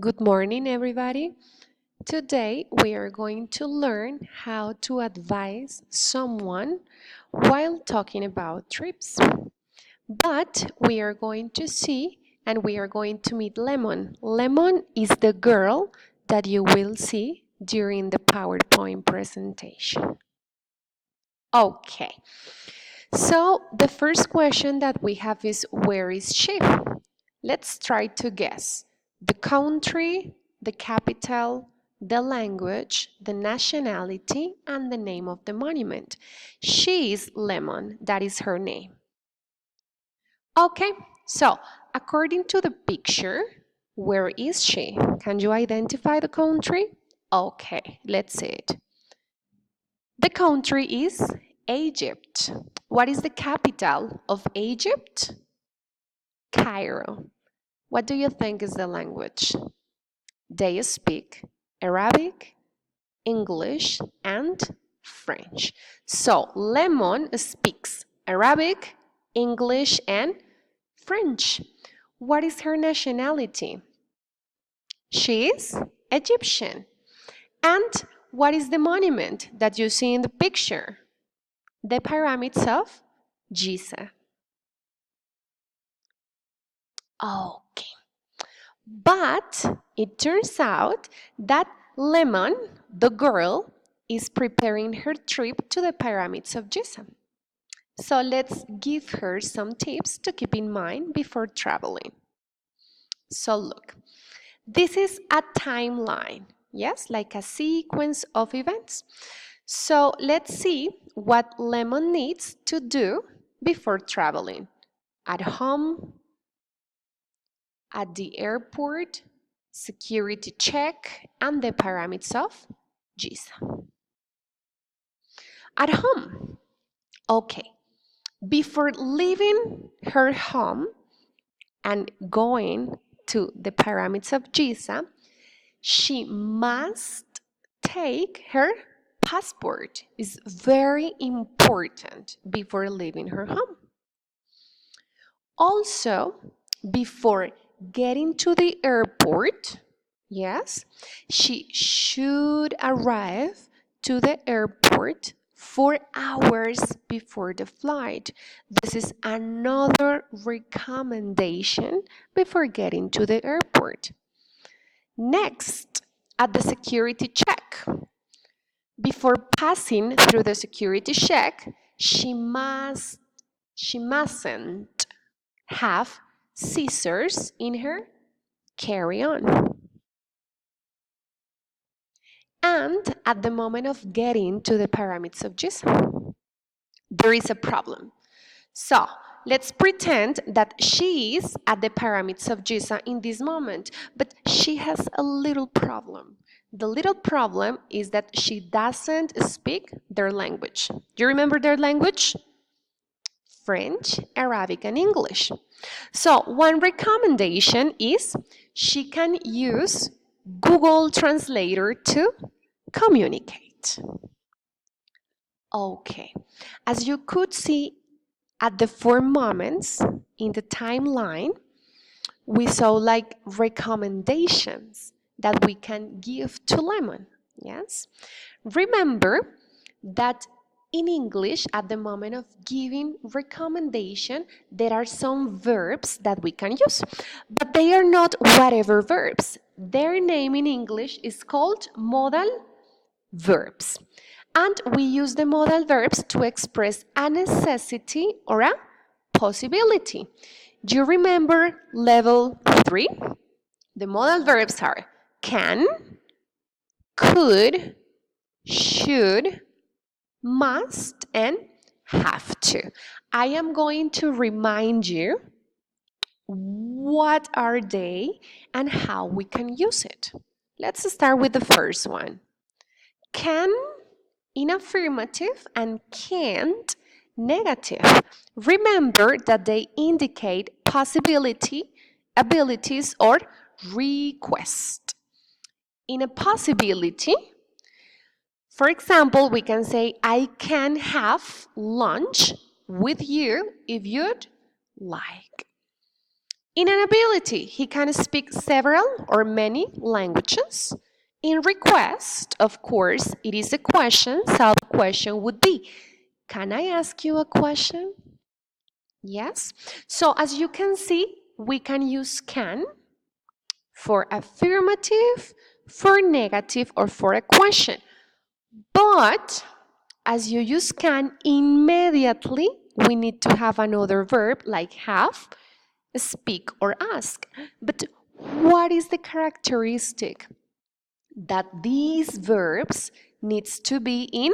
Good morning, everybody. Today we are going to learn how to advise someone while talking about trips. But we are going to see and we are going to meet Lemon. Lemon is the girl that you will see during the PowerPoint presentation. Okay, so the first question that we have is where is she? Let's try to guess the country, the capital, the language, the nationality, and the name of the monument. She is Lemon, that is her name. Okay, so according to the picture, where is she? Can you identify the country? Okay, let's see it. The country is Egypt. What is the capital of Egypt? Cairo. What do you think is the language? They speak Arabic, English, and French. So, Lemon speaks Arabic, English, and French. What is her nationality? She is Egyptian. And what is the monument that you see in the picture? The pyramids of Giza. Okay. But it turns out that Lemon, the girl, is preparing her trip to the pyramids of Giza. So let's give her some tips to keep in mind before traveling. So look, this is a timeline, yes, like a sequence of events. So let's see what Lemon needs to do before traveling. At home, at the airport, security check, and the pyramids of Giza. At home, okay, before leaving her home and going to the pyramids of Giza, she must take her passport. It's very important before leaving her home. Also, before getting to the airport, yes, she should arrive to the airport 4 hours before the flight. This is another recommendation before getting to the airport. Next, at the security check. Before passing through the security check, she mustn't have scissors in her carry-on. And at the moment of getting to the pyramids of Giza, there is a problem. So let's pretend that she is at the pyramids of Giza in this moment, but she has a little problem. The little problem is that she doesn't speak their language. Do you remember their language? French, Arabic, and English. So one recommendation is she can use Google Translator to communicate. Okay, as you could see at the 4 moments in the timeline, we saw like recommendations that we can give to Lemon. Yes? Remember that in English, at the moment of giving recommendation, there are some verbs that we can use, but they are not whatever verbs. Their name in English is called modal verbs. And we use the modal verbs to express a necessity or a possibility. Do you remember level 3? The modal verbs are can, could, should, must, and have to. I am going to remind you what are they and how we can use it. Let's start with the first one. Can in affirmative and can't negative. Remember that they indicate possibility, abilities, or request. In a possibility, for example, we can say, I can have lunch with you if you'd like. In an ability, he can speak several or many languages. In request, of course, it is a question, so the question would be, can I ask you a question? Yes. So as you can see, we can use can for affirmative, for negative, or for a question. But as you use can, immediately we need to have another verb like have, speak, or ask. But what is the characteristic? That these verbs needs to be in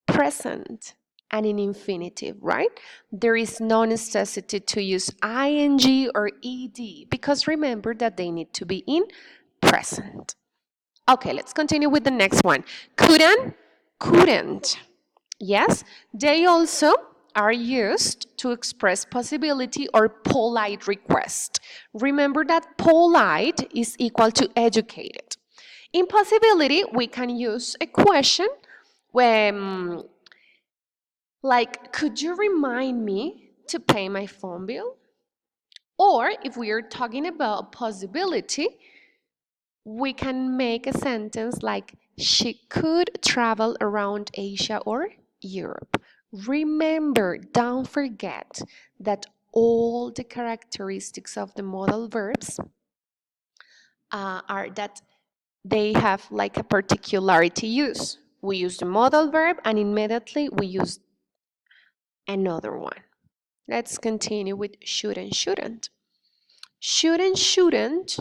present and in infinitive, right? There is no necessity to use ing or ed because remember that they need to be in present. Okay, let's continue with the next one. Couldn't, couldn't. Yes, they also are used to express possibility or polite request. Remember that polite is equal to educated. In possibility, we can use a question when, like, could you remind me to pay my phone bill? Or if we are talking about possibility, we can make a sentence like, she could travel around Asia or Europe. Remember, don't forget that all the characteristics of the modal verbs are that they have like a particularity use. We use the modal verb and immediately we use another one. Let's continue with should and shouldn't. Should and shouldn't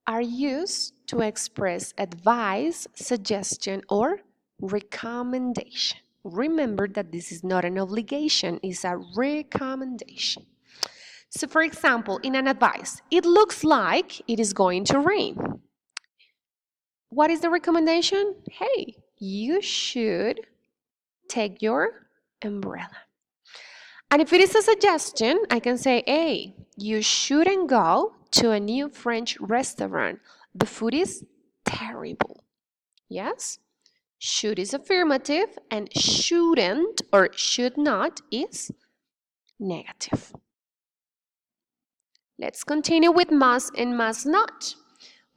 are used to express advice, suggestion, or recommendation. Remember that this is not an obligation, it's a recommendation. So, for example, in an advice, it looks like it is going to rain. What is the recommendation? Hey, you should take your umbrella. And if it is a suggestion, I can say, hey, you shouldn't go to a new French restaurant. The food is terrible. Yes? Should is affirmative and shouldn't or should not is negative. Let's continue with must and must not.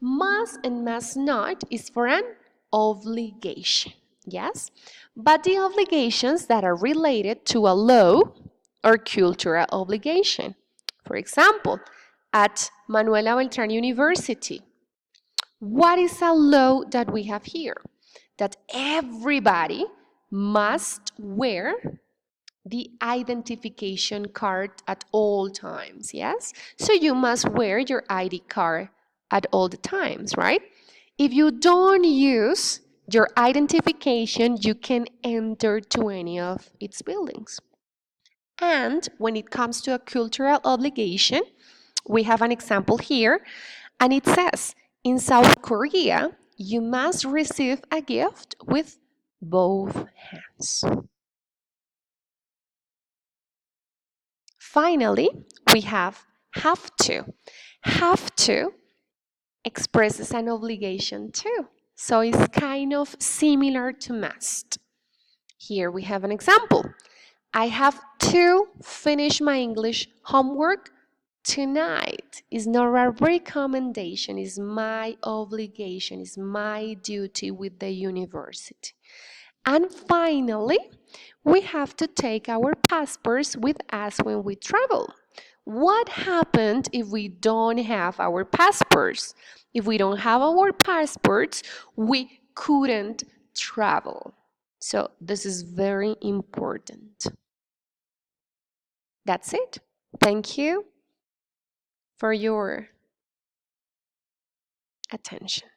Must and must not is for an obligation. Yes? But the obligations that are related to a law or cultural obligation. For example, at Manuela Beltrán University, what is a law that we have here? That everybody must wear the identification card at all times, yes? So you must wear your ID card at all the times, right? If you don't use your identification, you can enter to any of its buildings. And when it comes to a cultural obligation, we have an example here, and it says, in South Korea, you must receive a gift with both hands. Finally, we have to. Have to expresses an obligation too. So it's kind of similar to must. Here we have an example. I have to finish my English homework tonight. It's not a recommendation, it's my obligation, it's my duty with the university. And finally, we have to take our passports with us when we travel. What happened if we don't have our passports? If we don't have our passports, we couldn't travel. So this is very important. That's it. Thank you for your attention.